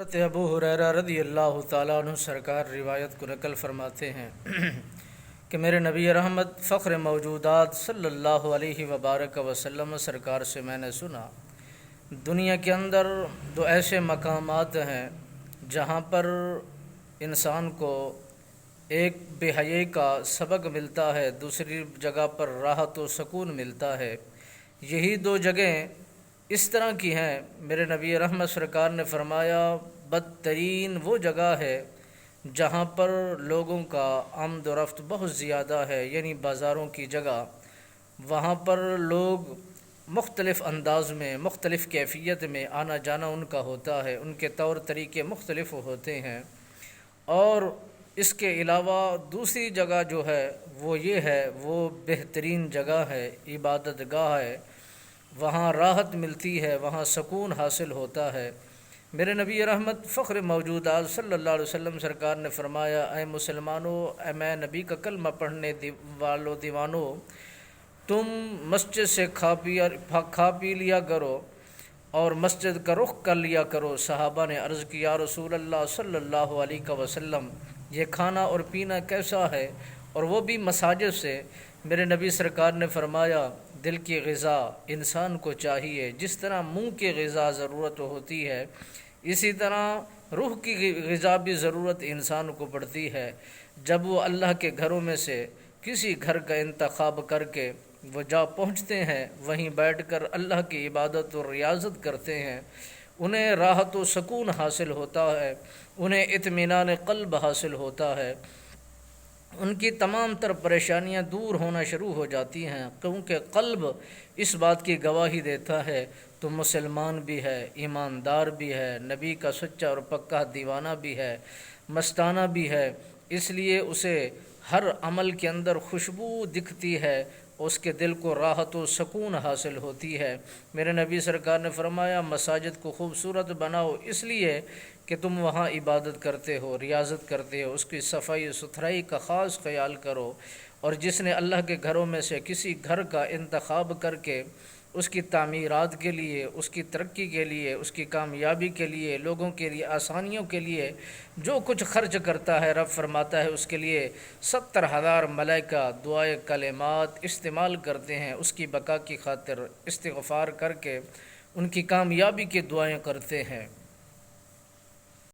حضرت ابو ہریرہ رضی اللہ تعالیٰ عنہ سرکار روایت کو نقل فرماتے ہیں کہ میرے نبی رحمت فخر موجودات صلی اللہ علیہ وبارک وسلم سرکار سے میں نے سنا، دنیا کے اندر دو ایسے مقامات ہیں جہاں پر انسان کو ایک بے حیائی کا سبق ملتا ہے، دوسری جگہ پر راحت و سکون ملتا ہے۔ یہی دو جگہیں اس طرح کی ہیں۔ میرے نبی رحمت سرکار نے فرمایا بدترین وہ جگہ ہے جہاں پر لوگوں کا آمد و رفت بہت زیادہ ہے، یعنی بازاروں کی جگہ۔ وہاں پر لوگ مختلف انداز میں، مختلف کیفیت میں آنا جانا ان کا ہوتا ہے، ان کے طور طریقے مختلف ہوتے ہیں۔ اور اس کے علاوہ دوسری جگہ جو ہے وہ یہ ہے، وہ بہترین جگہ ہے، عبادت گاہ ہے، وہاں راحت ملتی ہے، وہاں سکون حاصل ہوتا ہے۔ میرے نبی رحمت فخر موجودات صلی اللہ علیہ وسلم سرکار نے فرمایا، اے مسلمانوں، اے میں نبی کا کلمہ پڑھنے والوں دیوانوں، تم مسجد سے کھا پی لیا کرو اور مسجد کا رخ کر لیا کرو۔ صحابہ نے عرض کیا، رسول اللہ صلی اللہ علیہ وسلم، یہ کھانا اور پینا کیسا ہے، اور وہ بھی مساجد سے؟ میرے نبی سرکار نے فرمایا، دل کی غذا انسان کو چاہیے، جس طرح منہ کی غذا ضرورت ہوتی ہے، اسی طرح روح کی غذا بھی ضرورت انسان کو پڑتی ہے۔ جب وہ اللہ کے گھروں میں سے کسی گھر کا انتخاب کر کے وہ جا پہنچتے ہیں، وہیں بیٹھ کر اللہ کی عبادت و ریاضت کرتے ہیں، انہیں راحت و سکون حاصل ہوتا ہے، انہیں اطمینان قلب حاصل ہوتا ہے، ان کی تمام تر پریشانیاں دور ہونا شروع ہو جاتی ہیں، کیونکہ قلب اس بات کی گواہی دیتا ہے تو مسلمان بھی ہے، ایماندار بھی ہے، نبی کا سچا اور پکا دیوانہ بھی ہے، مستانہ بھی ہے، اس لیے اسے ہر عمل کے اندر خوشبو دکھتی ہے، اس کے دل کو راحت و سکون حاصل ہوتی ہے۔ میرے نبی سرکار نے فرمایا، مساجد کو خوبصورت بناؤ اس لیے کہ تم وہاں عبادت کرتے ہو، ریاضت کرتے ہو، اس کی صفائی و ستھرائی کا خاص خیال کرو، اور جس نے اللہ کے گھروں میں سے کسی گھر کا انتخاب کر کے اس کی تعمیرات کے لیے، اس کی ترقی کے لیے، اس کی کامیابی کے لیے، لوگوں کے لیے آسانیوں کے لیے جو کچھ خرچ کرتا ہے، رب فرماتا ہے اس کے لیے 70,000 ملائکہ دعائے کلمات استعمال کرتے ہیں، اس کی بقا کی خاطر استغفار کر کے ان کی کامیابی کی دعائیں کرتے ہیں۔